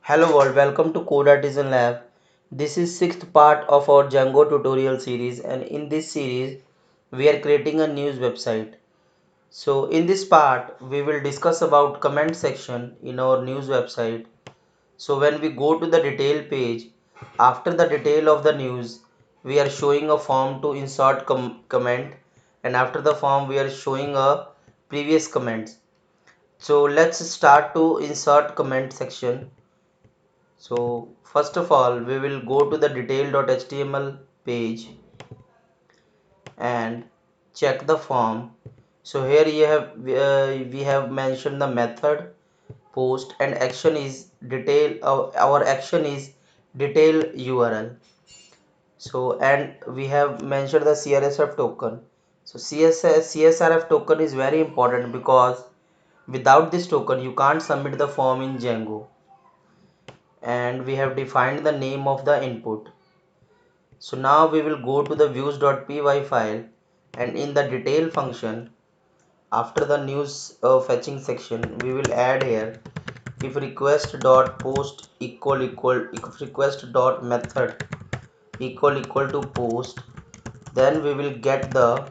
Hello world, welcome to Code Artisan Lab. This is sixth part of our Django tutorial series, and in this series we are creating a news website. So in this part we will discuss about comment section in our news website. So when we go to the detail page, after the detail of the news, we are showing a form to insert comment, and after the form we are showing a previous comments. So let's start to insert comment section. So first of all, we will go to the detail.html page and check the form. So here you have we have mentioned the method, post, and action is detail. Our action is detail URL. So and we have mentioned the CSRF token. So CSRF token is very important because without this token you can't submit the form in Django. And we have defined the name of the input. So now we will go to the views.py file, and in the detail function after the news fetching section we will add here if request dot post equal if request dot method equal to post, then we will get the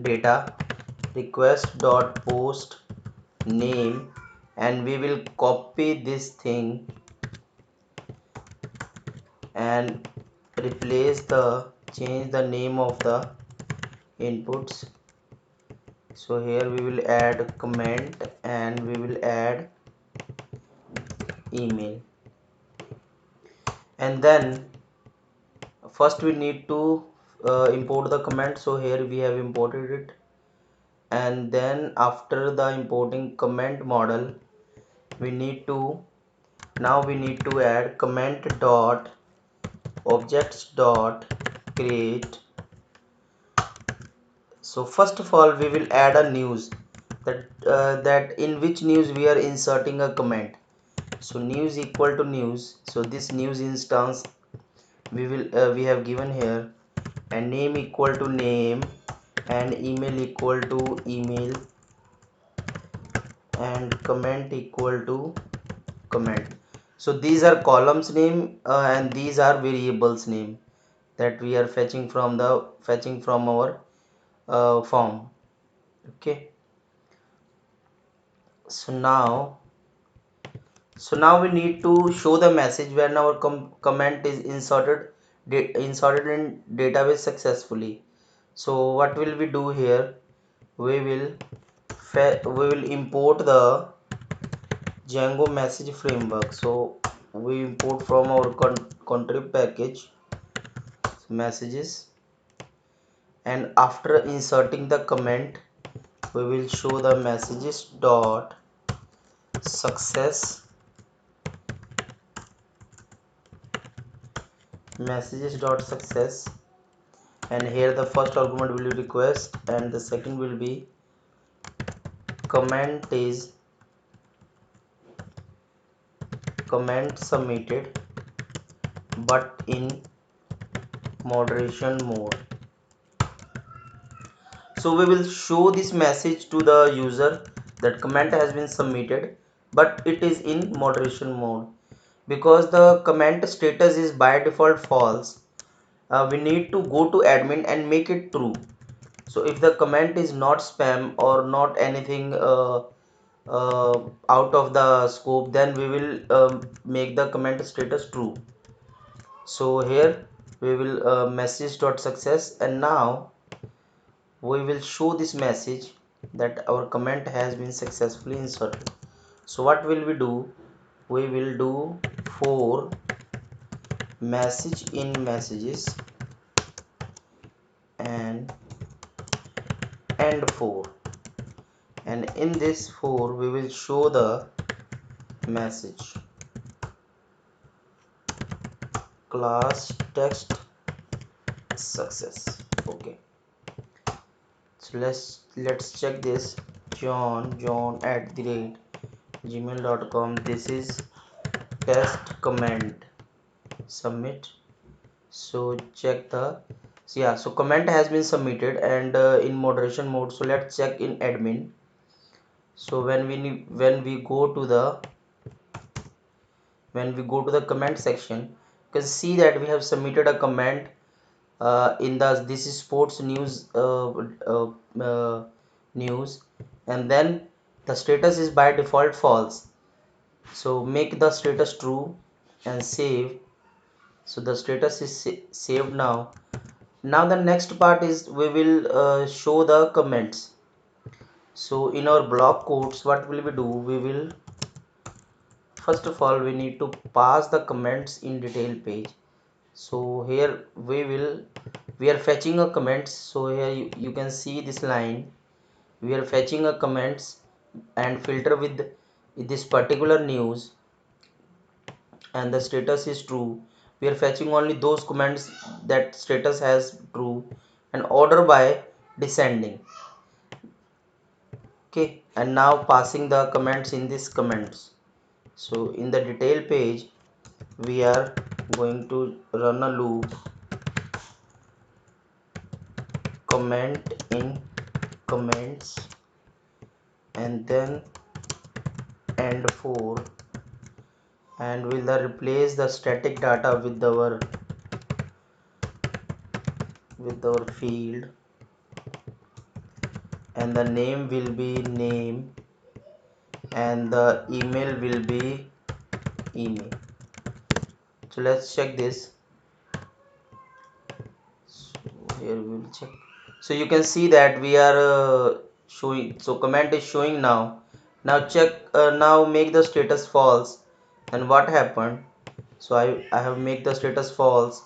data request dot post name, and we will copy this thing and replace the change the name of the inputs. So here we will add comment and we will add email, and then first we need to import the comment. So here we have imported it, and then after the importing comment model we need to add comment dot objects dot create. So first of all we will add a news that in which news we are inserting a comment. So news equal to news, so this news instance we have given here, and name equal to name, and email equal to email, and comment equal to comment. So these are columns name, and these are variables name that we are fetching from our form. Okay, so now we need to show the message when our comment is inserted in database successfully. So what will we do here? We will import the Django message framework. So we import from our contrib package messages, and after inserting the comment we will show the success messages.success, and here the first argument will be request and the second will be comment submitted but in moderation mode. So we will show this message to the user that comment has been submitted but it is in moderation mode. Because the comment status is by default false, we need to go to admin and make it true. So if the comment is not spam or not anything out of the scope, then we will make the comment status true. So here we will message.success, and now we will show this message that our comment has been successfully inserted. So what will we do? We will do for message in messages and end for, and in this for we will show the message class text success. Okay, so let's check this. John at the rate gmail.com. This is test comment submit. So check the, so yeah, so comment has been submitted and in moderation mode. So let's check in admin. So when we go to the when we go to the comment section, you can see that we have submitted a comment in the this is sports news news, and then the status is by default false. So make the status true and save. So the status is saved now. Now the next part is we will show the comments. So in our block quotes, what will we do? We will first of all we need to pass the comments in detail page. So here we are fetching a comments. So here you can see this line. We are fetching a comments and filter with this particular news, and the status is true. We are fetching only those comments that status has true, and order by descending. Okay, and now passing the comments in this comments. So in the detail page we are going to run a loop, comment in comments, and then end for, and we'll replace the static data with our field, and the name will be name, and the email will be email. So let's check this. So here we will check. So you can see that we are showing, so comment is showing now. Now check, now make the status false. And what happened? So I have make the status false,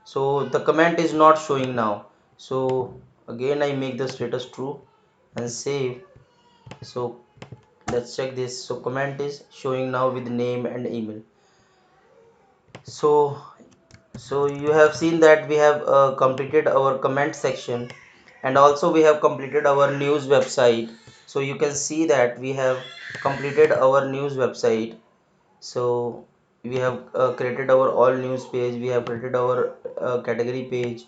so the comment is not showing now. So again I make the status true and save. So let's check this. So comment is showing now with name and email. So you have seen that we have completed our comment section, and also we have completed our news website. So you can see that we have completed our news website. So we have created our all news page, we have created our category page,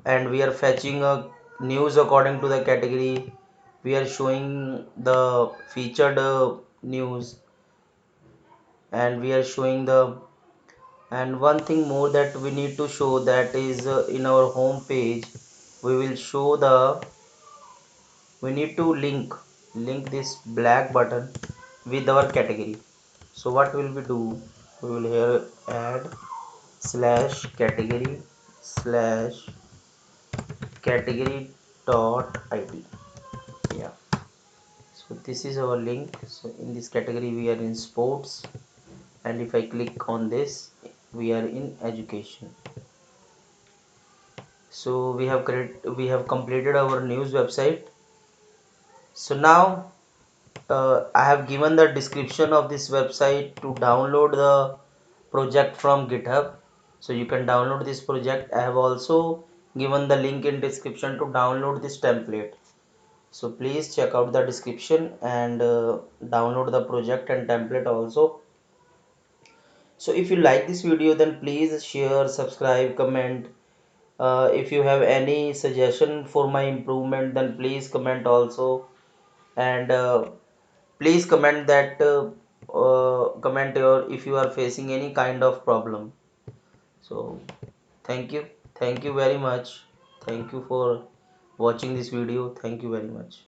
and we are fetching a news according to the category. We are showing the featured news, and we are showing the, and one thing more that we need to show, that is in our home page we will show the, we need to link this black button with our category. So what will we do? We will here add slash category slash category dot id. Yeah, so this is our link. So in this category we are in sports, and if I click on this we are in education. So we have completed our news website. So now I have given the description of this website to download the project from GitHub. So you can download this project. I have also given the link in description to download this template. So please check out the description and download the project and template also. So if you like this video, then please share, subscribe, comment. If you have any suggestion for my improvement, then please comment also. And please comment that comment your, if you are facing any kind of problem. So thank you very much. Thank you for watching this video. Thank you very much.